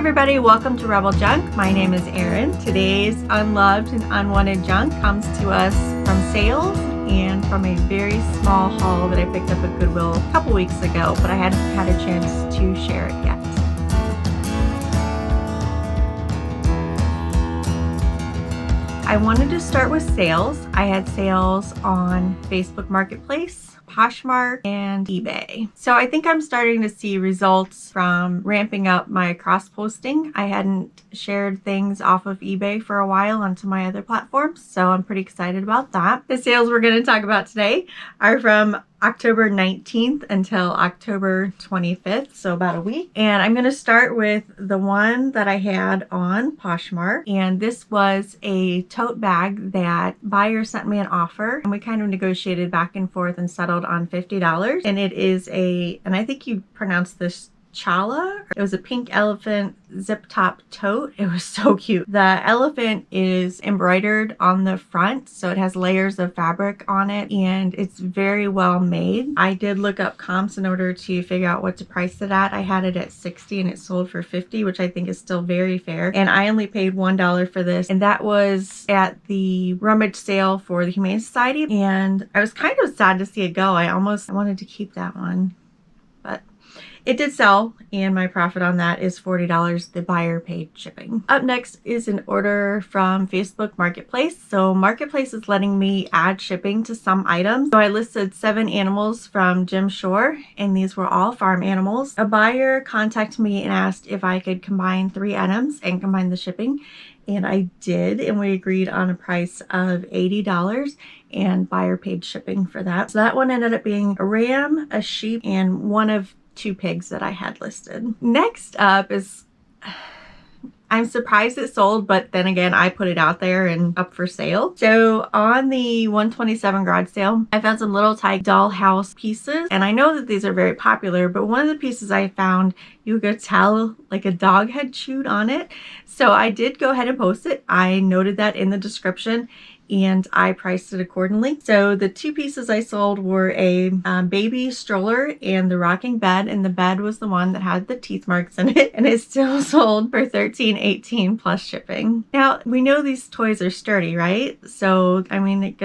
everybody, welcome to Rebel Junk. My name is Erin. Today's unloved and unwanted junk comes to us from sales and from a very small haul that I picked up at Goodwill a couple weeks ago, but I hadn't had a chance to share it yet. I wanted to start with sales. I had sales on Facebook Marketplace, Poshmark, and eBay. So I think I'm starting to see results from ramping up my cross-posting. I hadn't shared things off of eBay for a while onto my other platforms, so I'm pretty excited about that. The sales we're going to talk about today are from October 19th until October 25th, so about a week. And I'm going to start with the one that I had on Poshmark. And this was a tote bag that buyer sent me an offer, and we kind of negotiated back and forth and settled on $50. And it is and I think you pronounce this Chala. It was a pink elephant zip top tote. It was so cute. The elephant is embroidered on the front, so it has layers of fabric on it, and it's very well made. I did look up comps in order to figure out what to price it at. I had it at $60 and it sold for $50, which I think is still very fair. And I only paid $1 for this, and that was at the rummage sale for the Humane Society. And I was kind of sad to see it go. I wanted to keep that one, but it did sell, and my profit on that is $40. The buyer paid shipping. Up next is an order from Facebook Marketplace. So Marketplace is letting me add shipping to some items. So I listed 7 animals from Jim Shore, and these were all farm animals. A buyer contacted me and asked if I could combine 3 items and combine the shipping. And I did, and we agreed on a price of $80, and buyer paid shipping for that. So that one ended up being a ram, a sheep, and one of 2 pigs that I had listed. Next up is, I'm surprised it sold, but then again, I put it out there and up for sale. So on the 127 garage sale, I found some Little Tikes dollhouse pieces, and I know that these are very popular, but one of the pieces I found, you could tell like a dog had chewed on it. So I did go ahead and post it. I noted that in the description, and I priced it accordingly. So the 2 pieces I sold were a baby stroller and the rocking bed, and the bed was the one that had the teeth marks in it, and it still sold for $13.18 plus shipping. Now, we know these toys are sturdy, right? So, I mean, it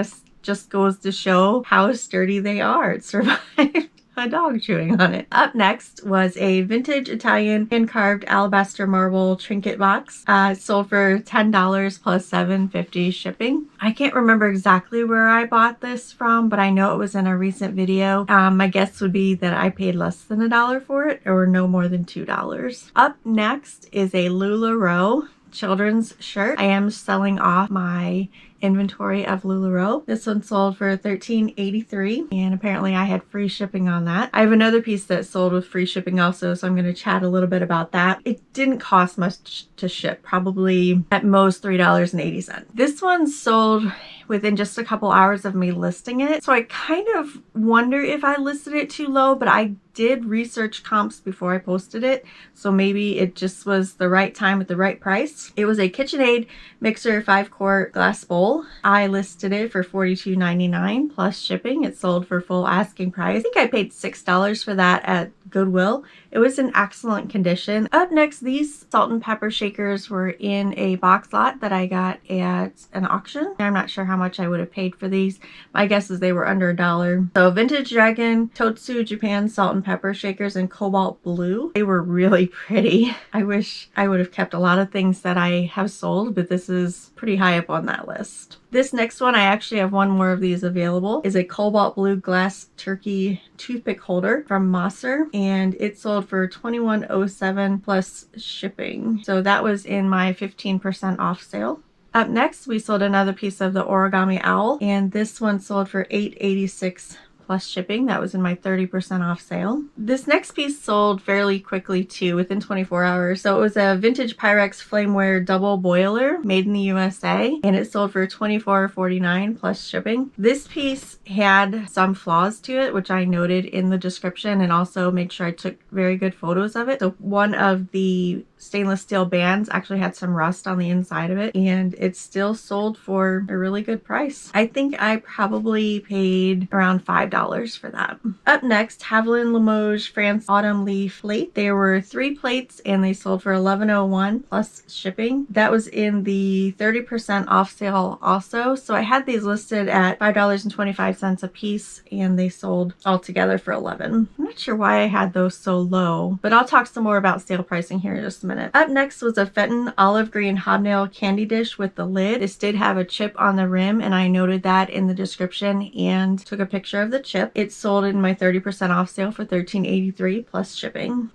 just goes to show how sturdy they are. It survived a dog chewing on it. Up next was a vintage Italian hand-carved alabaster marble trinket box. It sold for $10 plus $7.50 shipping. I can't remember exactly where I bought this from, but I know it was in a recent video. My guess would be that I paid less than $1 for it, or no more than $2. Up next is a LuLaRoe children's shirt. I am selling off my inventory of LuLaRoe. This one sold for $13.83, and apparently I had free shipping on that. I have another piece that sold with free shipping also, so I'm going to chat a little bit about that. It didn't cost much to ship, probably at most $3.80. This one sold within just a couple hours of me listing it, so I kind of wonder if I listed it too low, but I did research comps before I posted it, so maybe it just was the right time at the right price. It was a KitchenAid mixer 5-quart glass bowl. I listed it for $42.99 plus shipping. It sold for full asking price. I think I paid $6 for that at Goodwill. It was in excellent condition. Up next, these salt and pepper shakers were in a box lot that I got at an auction. I'm not sure how much I would have paid for these. My guess is they were under $1. So Vintage Dragon Totsu Japan salt and pepper shakers in cobalt blue. They were really pretty. I wish I would have kept a lot of things that I have sold, but this is pretty high up on that list. This next one, I actually have one more of these available, is a cobalt blue glass turkey toothpick holder from Mosser, and it sold for $21.07 plus shipping. So that was in my 15% off sale. Up next, we sold another piece of the origami owl, and this one sold for $8.86 plus shipping. That was in my 30% off sale. This next piece sold fairly quickly too, within 24 hours. So it was a vintage Pyrex Flameware double boiler made in the USA, and it sold for $24.49 plus shipping. This piece had some flaws to it, which I noted in the description, and also made sure I took very good photos of it. So one of the stainless steel bands actually had some rust on the inside of it, and it still sold for a really good price. I think I probably paid around $5 $5 for that. Up next, Haviland Limoges France Autumn Leaf Plate. There were 3 plates and they sold for $11.01 plus shipping. That was in the 30% off sale also. So I had these listed at $5.25 a piece and they sold all together for $11. I'm not sure why I had those so low, but I'll talk some more about sale pricing here in just a minute. Up next was a Fenton olive green hobnail candy dish with the lid. This did have a chip on the rim and I noted that in the description and took a picture of the chip. It sold in my 30% off sale for $13.83 plus shipping.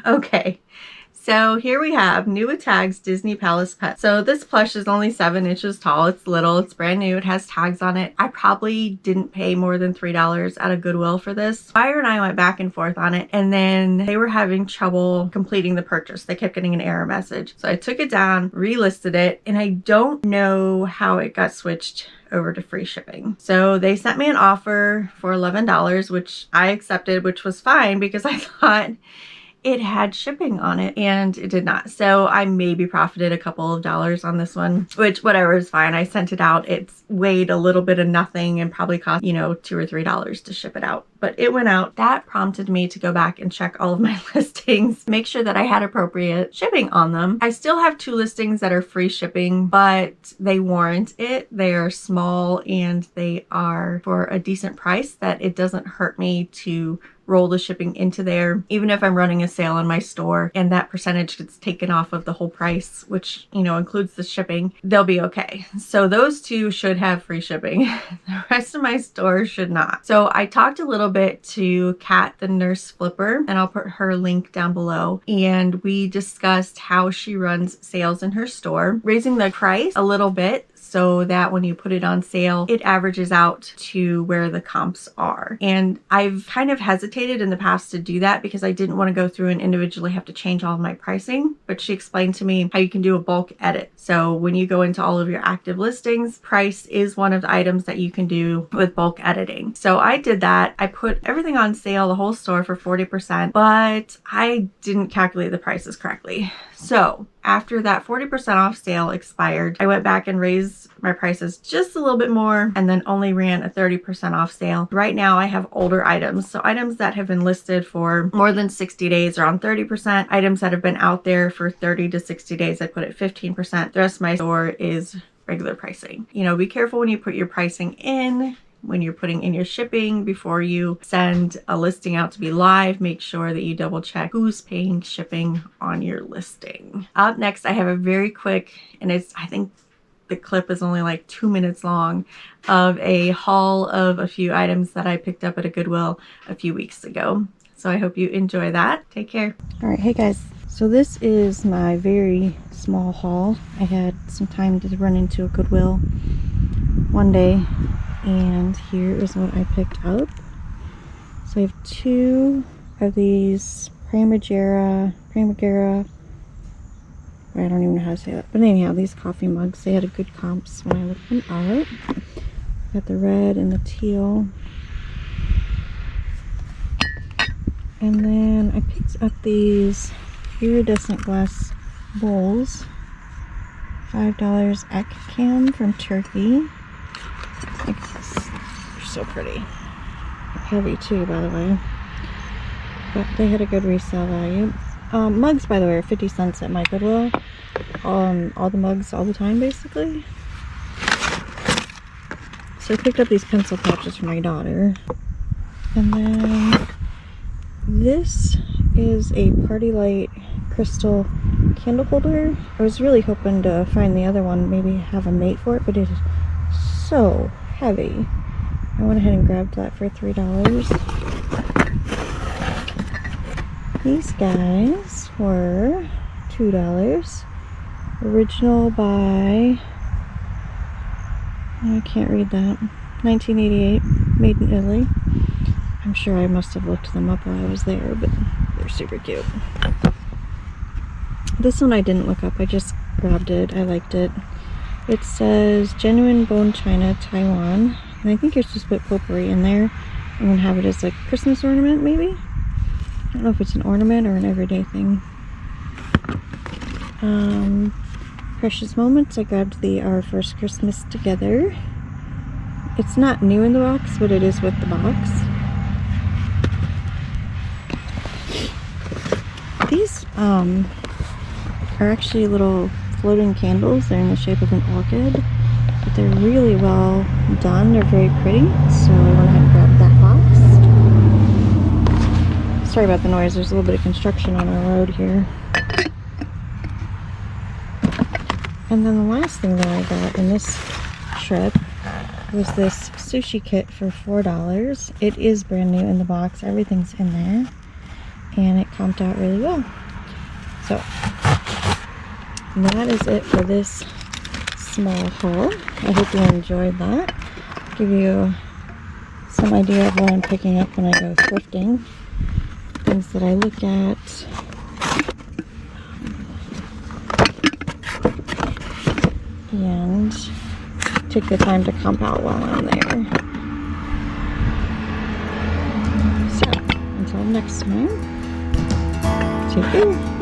Okay. So here we have new with tags Disney Palace Pet. So this plush is only 7 inches tall. It's little, it's brand new, it has tags on it. I probably didn't pay more than $3 at a Goodwill for this. Buyer and I went back and forth on it and then they were having trouble completing the purchase. They kept getting an error message. So I took it down, relisted it, and I don't know how it got switched over to free shipping. So they sent me an offer for $11, which I accepted, which was fine because I thought it had shipping on it and it did not. So I maybe profited a couple of dollars on this one, which whatever is fine. I sent it out. It's weighed a little bit of nothing and probably cost, you know, $2 or $3 to ship it out. But it went out. That prompted me to go back and check all of my listings, make sure that I had appropriate shipping on them. I still have 2 listings that are free shipping, but they warrant it. They are small and they are for a decent price that it doesn't hurt me to roll the shipping into there. Even if I'm running a sale in my store and that percentage gets taken off of the whole price, which, you know, includes the shipping, they'll be okay. So those 2 should have free shipping. The rest of my store should not. So I talked a little bit to Kat, the nurse flipper, and I'll put her link down below. And we discussed how she runs sales in her store, raising the price a little bit so that when you put it on sale, it averages out to where the comps are. And I've kind of hesitated in the past to do that because I didn't want to go through and individually have to change all of my pricing. But she explained to me how you can do a bulk edit. So when you go into all of your active listings, price is one of the items that you can do with bulk editing. So I did that. I put everything on sale, the whole store for 40%, but I didn't calculate the prices correctly. So after that 40% off sale expired, I went back and raised my prices just a little bit more and then only ran a 30% off sale. Right now I have older items. So items that have been listed for more than 60 days are on 30%. Items that have been out there for 30 to 60 days, I put at 15%. The rest of my store is regular pricing. You know, be careful when you put your pricing in. When you're putting in your shipping, before you send a listing out to be live, make sure that you double check who's paying shipping on your listing. Up next, I have a very quick, and I think the clip is only like 2 minutes long, of a haul of a few items that I picked up at a Goodwill a few weeks ago. So I hope you enjoy that. Take care. All right, hey guys. So this is my very small haul. I had some time to run into a Goodwill one day. And here is what I picked up. So I have 2 of these Primavera, I don't even know how to say that. But anyhow, these coffee mugs, they had a good comps when I looked them up. Got the red and the teal. And then I picked up these iridescent glass bowls. $5 Ekcam from Turkey. They're so pretty. Heavy too, by the way. But they had a good resale value. Mugs, by the way, are 50 cents at my Goodwill. All the mugs all the time, basically. So I picked up these pencil pouches for my daughter. And then this is a Party Light crystal candle holder. I was really hoping to find the other one, maybe have a mate for it, but it is so heavy. I went ahead and grabbed that for $3. These guys were $2. Original by, I can't read that, 1988, made in Italy. I'm sure I must have looked them up while I was there, but they're super cute. This one I didn't look up, I just grabbed it. I liked it. It says genuine bone china, Taiwan, and I think you're supposed to put potpourri in there. I'm gonna have it as a Christmas ornament, maybe. I don't know if it's an ornament or an everyday thing. Precious Moments. I grabbed the Our First Christmas Together. It's not new in the box, but it is with the box. are actually little floating candles. They're in the shape of an orchid, but they're really well done. They're very pretty, so I went ahead and grabbed that box. Sorry about the noise. There's a little bit of construction on our road here. And then the last thing that I got in this trip was this sushi kit for $4. It is brand new in the box. Everything's in there, and it comped out really well. So that is it for this small haul. I hope you enjoyed that. Give you some idea of what I'm picking up when I go thrifting. Things that I look at. And take the time to comp out while I'm there. So, until next time, take care.